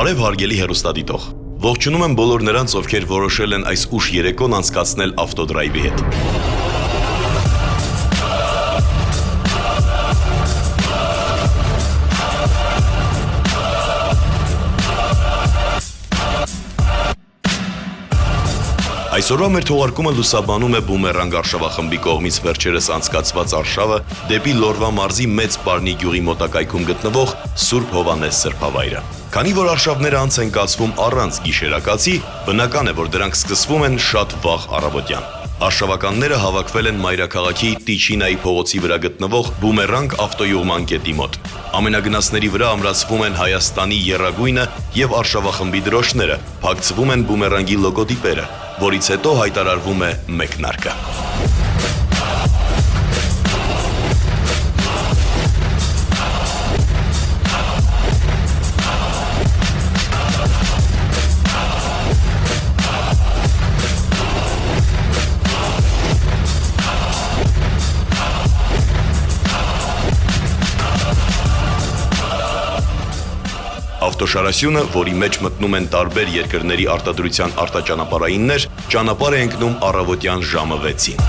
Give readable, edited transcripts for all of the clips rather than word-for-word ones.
Բարև հարգելի հեռուստադիտող։ Ողջունում եմ բոլոր նրանց, ովքեր որոշել են այս ուշ երեկոն անցկացնել ավտոդրայվի հետ։ Այսօրվա մեր թողարկումը լուսաբանում է Բումերանգ արշավախմբի կողմից վերջերս անցկացված արշավը դեպի Լորվա մարզի Մեծ Պարնի գյուղի մոտակայքում գտնվող Սուրբ Հովհաննես սրբավայրը։ Քանի որ արշավները անց են կացվում առանց գիշերակացի, բնական է, որ դրանք սկսվում են շատ վաղ առավոտյան։ Արշավականները հավաքվել են մայրաքաղաքի Տիչինայի փողոցի վրա գտնվող Բումերանգ ավտոյուղման կետի մոտ։ Ամենագնացների վրա ամրացվում են Հայաստանի եռագույնը եւ արշավախմբի դրոշները, փակցվում են Բումերանգի լոգոտիպերը, որից հետո հայտարարվում է մեկնարկը։ Ավտոշարասյունը, որի մեջ մտնում են տարբեր երկրների արտադրության արտաճանապարհայիններ, ճանապարհ է ընկնում առավոտյան ժամը 6-ին։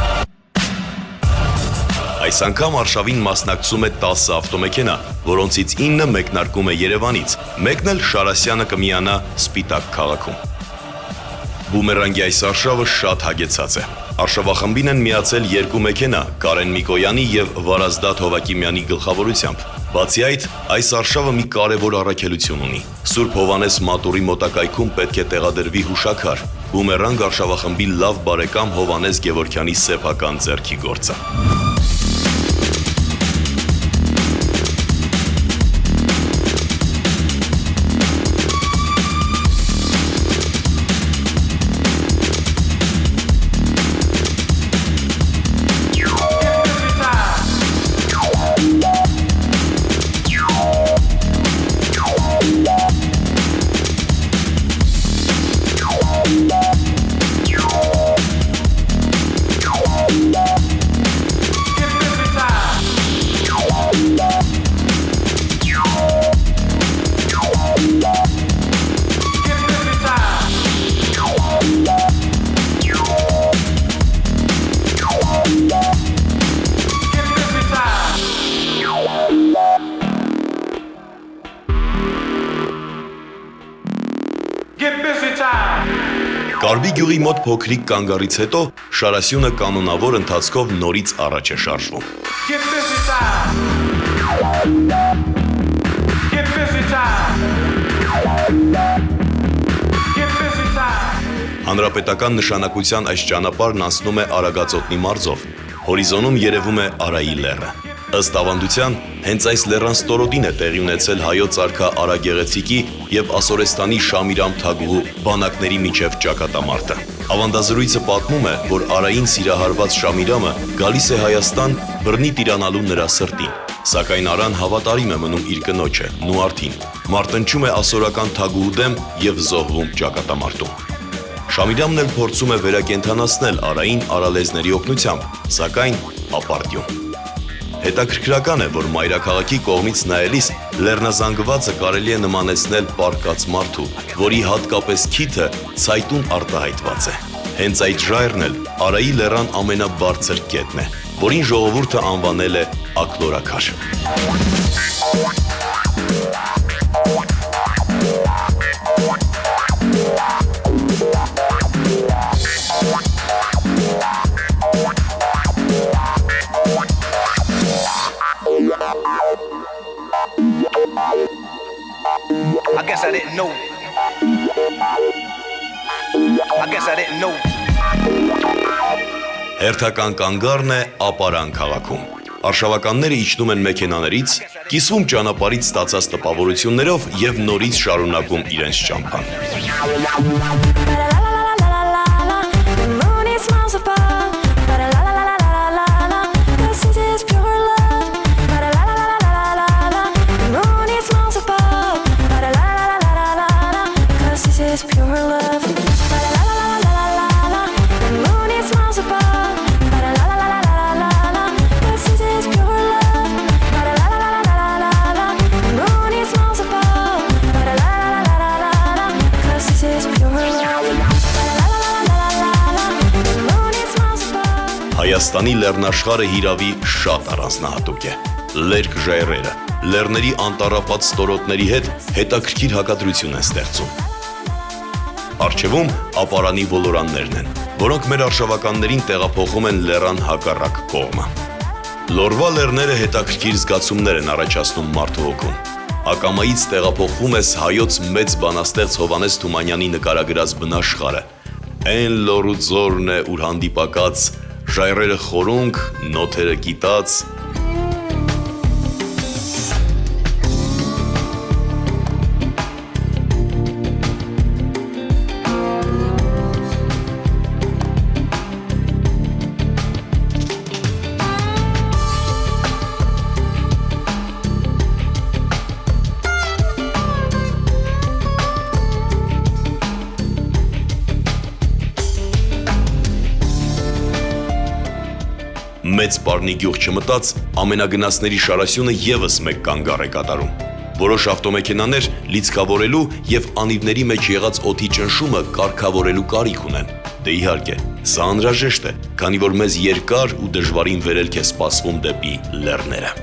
Այս անգամ արշավին մասնակցում է 10 ավտոմեքենա, որոնցից 9 մեկնարկում է Երևանից, մեկն էլ Շարասյանը կմիանա Սպիտակ քաղաքում։ Բումերանգի այս արշավը շատ հագեցած է։ Արշավախմբին են միացել 2 մեքենա Կարեն Միկոյանի եւ Վարազդատ Հովակիմյանի գլխավորությամբ։ Բացի այդ, այս արշավը մի կարևոր առաքելություն ունի։ Սուրբ Հովհաննես մատուռի մոտակայքում պետք է տեղադրվի հուշաքար՝ Բումերանգ արշավախմբի լավ բարեկամ Հովհաննես Գևորգյանի սեփական ձեռքի գործը։ Կարվի գյուղի մոտ փոքրիկ կանգառից հետո Շարասյունը կանոնավոր ընթացքով նորից առաջ է շարժվում։ Հանրապետական նշանակության այս ճանապարհն անցնում է Արագածոտնի մարզով։ Հորիզոնում երևում է Արայի լեռը։ Ըստ ավանդության, հենց այս լեռան ստորոտին է տեղի ունեցել հայոց արքա Արա Գեղեցիկի եւ Ասորեստանի Շամիրամ Թագուհու բանակների միջև ճակատամարտը։ Ավանդազրույցը պատմում է, որ Արային սիրահարված Շամիրամը գալիս է Հայաստան բռնի տիրանալու նրա սրտին, սակայն Արան հավատարիմ է մնում իր կնոջը՝ Նուարդին, մարտնչում է ասորական Թագուհու դեմ եւ զոհվում ճակատամարտում։ Շամիրամն էլ փորձում է վերակենդանացնել Արային արալեզների օգնությամբ, սակայն ապարդյուն։ Հետաքրքրական է, որ մայրաքաղաքի կողմից նայելիս լեռնազանգվածը կարելի է նմանեցնել պառկած մարդու, որի հատկապես քիթը ցայտուն արտահայտված է։ Հենց այդ ժայռն էլ Արայի լեռան ամենաբարձր կետն է, որին ժողովուրդը անվանել է Ակլորաքար։ I guess I didn't know. Հերթական կանգառն է Ապարան քաղաքում։ Արշավականները իջնում են մեքենաներից, կիսվում ճանապարհից ստացած տպավորություններով եւ նորից շարունակում իրենց ճամփան։ Հայաստանի լեռնաշխարհը հիրավի շատ առանձնահատուկ է։ Լերկ ժայռերը, լեռների անտառապատ ստորոտների հետ հետաքրքիր հակադրություն են ստեղծում։ Առջևում ապարանի ոլորաններն են, որոնք մեր արշավականներին տեղափոխում են լեռան հակառակ կողմը։ Լորվա լեռները հետաքրքիր զգացումներ են առաջացնում մարդու հոգում։ Ակամայից տեղափոխվում ես հայոց մեծ բանաստեղծ Հովհաննես Թումանյանի նկարագրած բնաշխարհը։ Այն լոռու ձորն է, ուր հանդիպակաց, ժայռերը խորունկ, նոթերը կիտած։ Մեծ պարնի գյուղ չմտած, ամենագնացների շարասյունը ևս մեկ կանգառ է կատարում։ Որոշ ավտոմեքենաներ լիցքավորելու եւ անիվների մեջ եղած օդի ճնշումը կարգավորելու կարիք ունեն։ Դե իհարկե, սա անհրաժեշտ է, քանի որ մեզ երկար ու դժվարին վերելք է սպասվում դեպի լեռները։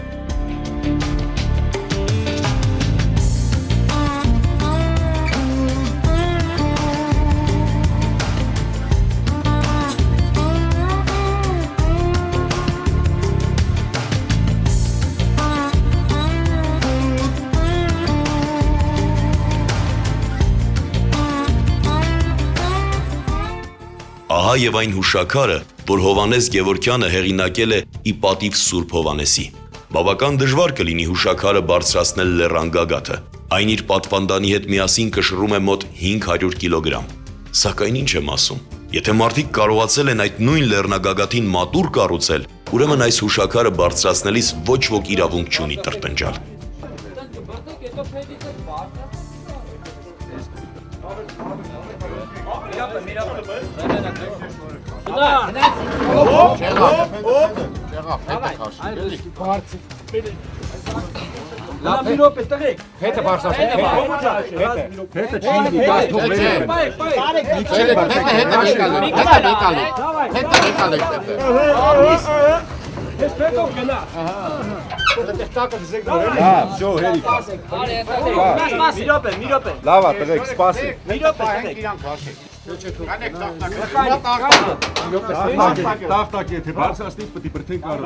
Ահա եւ այն հուշաքարը, որ Հովհաննես Գևորգյանը հեղինակել է ի պատիվ Սուրբ Հովհաննեսի։ Բավական դժվար կլինի հուշաքարը բարձրացնել լեռան գագաթը։ Այն իր պատվանդանի հետ միասին կշռում է մոտ 500 կիլոգրամ։ Սակայն ինչ եմ ասում, եթե մարդիկ կարողացել են այդ նույն լեռնագագաթին մատուռ կառուցել, ուրեմն այս հուշաքարը բարձրացնելիս ոչ ոք իրավունք չունի տրտնջալ։ Լավ է, տղեկ, սպասի։ Տաղտակ եթե բարձրացնից պտի պրթեն կարող։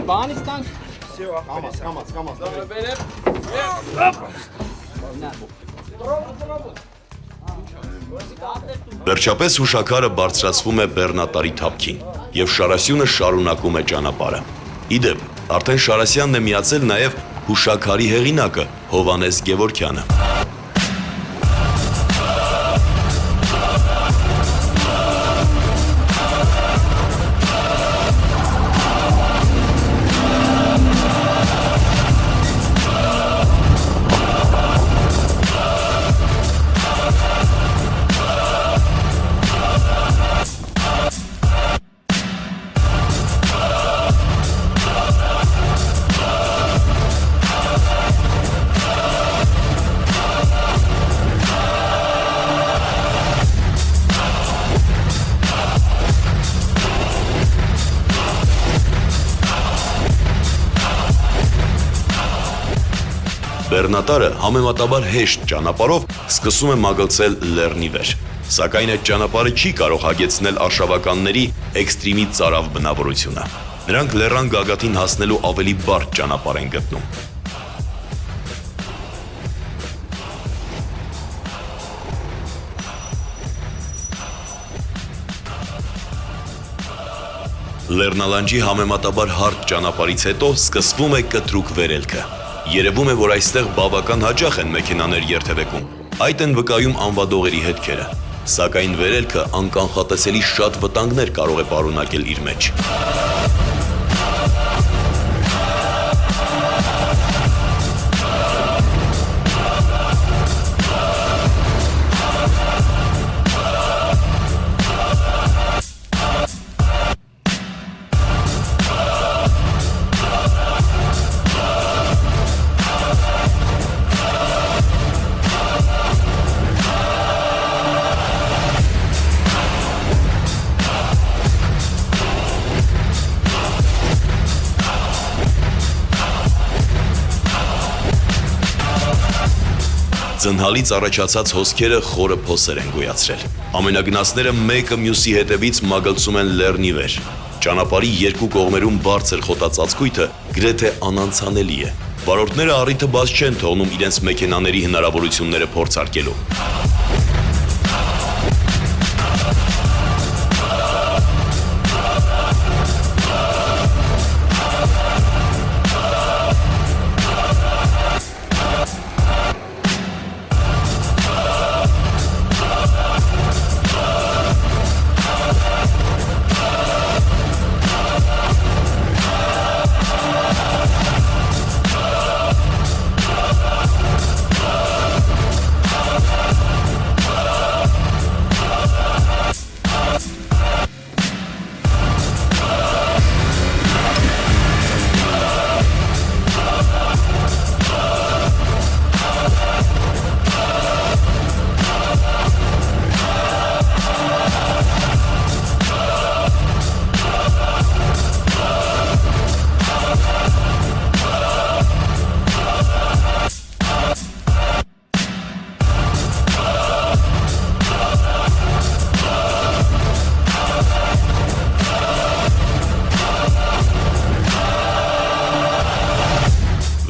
Բանից տանք։ Վերջապես հուշաքարը բարձրացվում է բեռնատարի թափքին եւ Շարասյունը շարունակում է ճանապարհը։ Իդեպ, արդեն Շարասյանն է միացել նաեւ հուշաքարի հեղինակը Հովհաննես Գևորգյանը։ Բեռնատարը համեմատաբար հեշտ ճանապարհով սկսում է մագլցել լեռնի վեր։ Սակայն այդ ճանապարհը չի կարող հագեցնել արշավականների էքստրեմից ծարավ բնավորությունը։ Նրանք լեռան գագաթին հասնելու ավելի բարդ ճանապարհ են գտնում։ Լեռնալանջի համեմատաբար հարթ ճանապարհից հետո սկսվում է կտրուկ վերելքը։ Երևում է, որ այստեղ բավական հաճախ են մեքենաներ երթևեկում։ Այդ են վկայում անվադողերի հետքերը։ Սակայն վերելքը անկանխատեսելի շատ վտանգներ կարող է պարունակել իր մեջ։ Ձնհալից առաջացած հոսքերը խորը փոսեր են գոյացրել։ Ամենագնացները մեկը մյուսի հետևից մագլցում են լեռնի վեր։ Ճանապարհի երկու կողմերում բարձր խոտածածկույթը գրեթե անանցանելի է։ Վարորդները առիթը բաց չեն թողնում իրենց մեքենաների հնարավորությունները փորձարկելու։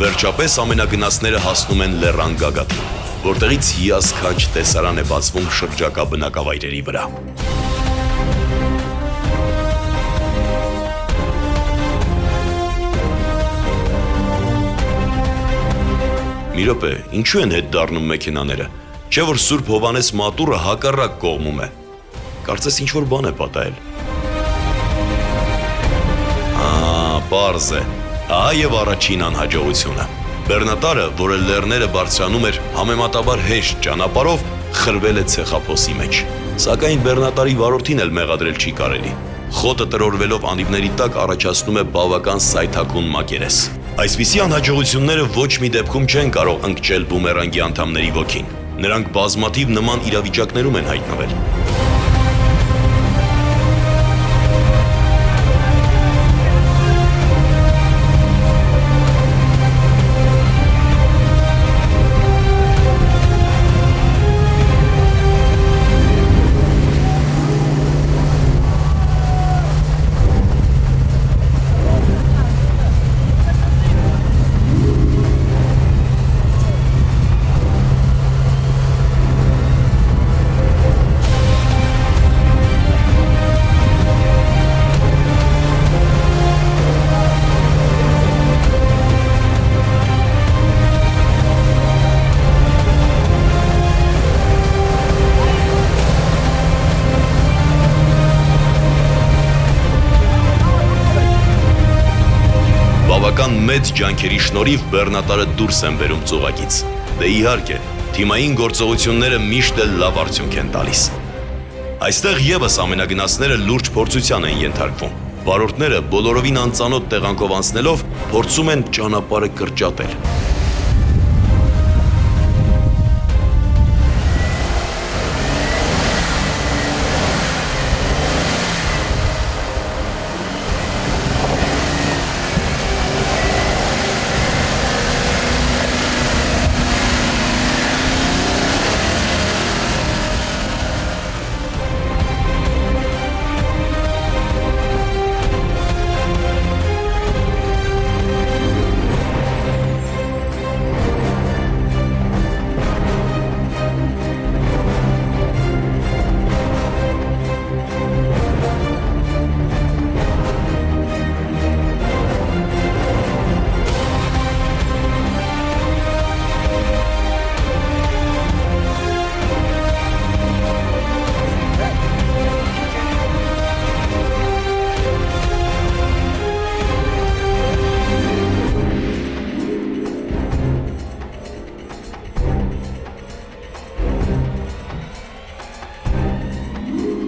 Վերջապես ամենագնացները հասնում են լեռան գագաթին, որտեղից հիասքանչ տեսարան է բացվում շրջակա բնակավայրերի վրա։ Մի րոպե, ինչու են հետ դառնում մեքենաները, չէ որ Սուրբ Հովանես մատուռը հակառակ կողմում է, կարծես ինչ-որ բան է պատահել։ Պարզ է, ահա եւ առաջին անհաջողությունը։ Բեռնատարը, որը լեռները բարձրանում էր համեմատաբար հեշտ ճանապարհով, խրվել է ցեխափոսի մեջ։ Սակայն բեռնատարի վարորդին էլ մեղադրել չի կարելի։ Խոտը տրորվելով անիվների տակ առաջացնում է բավական սայթաքուն մակերես։ Այսպիսի անհաջողությունները ոչ մի դեպքում չեն կարող ընկճել բումերանգի անդամների ոգին։ Նրանք բազմաթիվ նման իրավիճակներում են հայտնվել։ Բավական մեծ ջանքերի շնորհիվ բեռնատարը դուրս են բերում ծուղակից։ Դե իհարկե, թիմային գործողությունները միշտ էլ լավ արդյունք են տալիս։ Այստեղ եւս ամենագնացները լուրջ փորձության են ենթարկվում։ Վարորդները բոլորովին անծանոթ տեղանքով անցնելով փորձում են ճանապարհը կրճատել։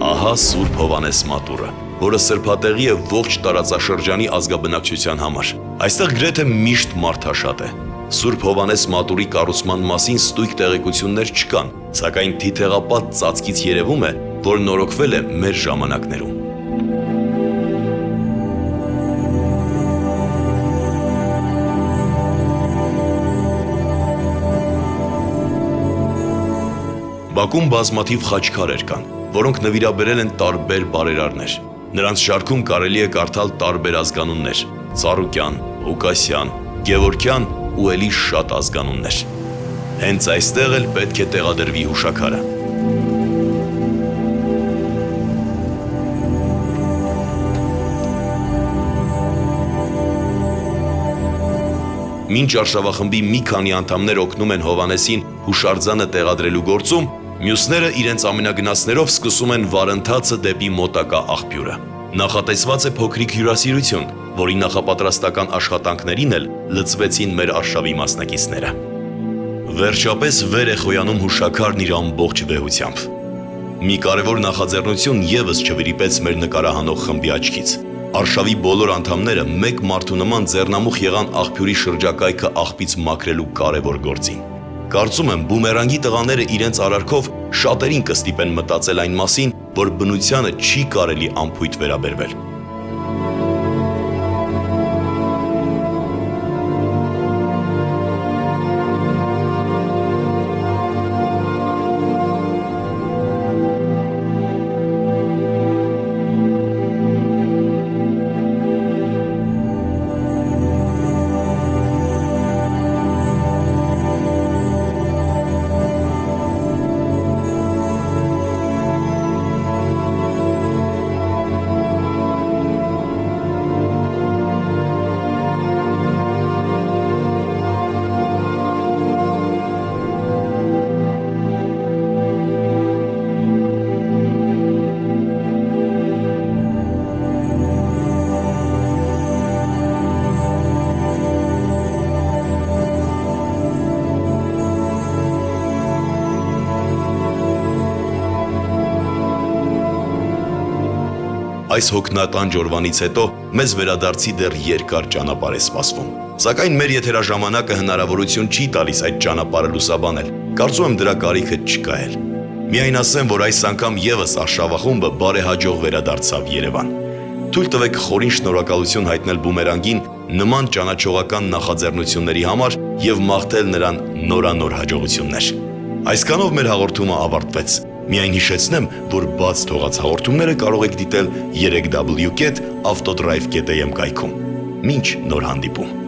Ահա Սուրբ Հովանես մատուռը, որը սրբատեղի է ողջ տարածաշրջանի ազգաբնակչության համար։ Այստեղ գրեթե միշտ մարդաշատ է։ Սուրբ Հովանես մատուռի կառուցման մասին ստույգ տեղեկություններ չկան, սակայն թիթեղապատ ծածկից երևում է, որ նորոգվել է մեր ժամանակներում։ Բակում բազմաթիվ խաչքարեր կան, որոնք նվիրաբերել են տարբեր բարերարներ։ Նրանց շարքում կարելի է կարդալ տարբեր ազգանուններ՝ Ծառուկյան, Ղուկասյան, Գևորգյան ու ելի շատ ազգանուններ։ Հենց այստեղ էլ պետք է տեղադրվի հուշաքարը։ Մինչ արշավախմբի մի քանի անդամներ օգնում են Հովհաննեսին հուշարձանը տեղադրելու գործում, մյուսները իրենց ամենագնացներով սկսում են վարընթացը դեպի մոտակա աղբյուրը։ Նախատեսված է փոքրիկ հյուրասիրություն, որի նախապատրաստական աշխատանքներին էլ լծվեցին մեր արշավի մասնակիցները։ Վերջապես վեր է խոյանում հուշաքարն իր ամբողջ վեհությամբ։ Մի կարևոր նախաձեռնություն ևս չվրիպեց մեր նկարահանող խմբի աչքից։ Արշավի բոլոր անդամները մեկ մարդու նման ձեռնամուխ եղան աղբյուրի շրջակայքը աղբից մաքրելու կարևոր գործին։ Կարծում եմ, բումերանգի տղաները իրենց արարքով շատերին կստիպեն մտածել այն մասին, որ բնությանը չի կարելի անփույթ վերաբերվել։ Այս հոգնատան ջորվանից հետո մեզ վերադարձի դեռ երկար ճանապարհ է սպասվում։ Սակայն մեր եթերաժամանակը հնարավորություն չի տալիս այդ ճանապարհը լուսաբանել։ Կարծում եմ դրա կարիքը չկա էլ։ Միայն ասեմ, որ այս անգամ ևս արշավախումբը բարեհաջող վերադարձավ Երևան։ Թույլ տվեք խորին շնորհակալություն հայտնել բումերանգին նման ճանաչողական նախաձեռնությունների համար եւ մաղթել նրան նորանոր հաջողություններ։ Այսքանով մեր հաղորդումը ավարտվեց։ Միայն հիշեցնեմ, որ բաց թողած հաղորդումները կարող եք դիտել 3w.autodrive.am կայքում։ Մինչ նոր հանդիպում։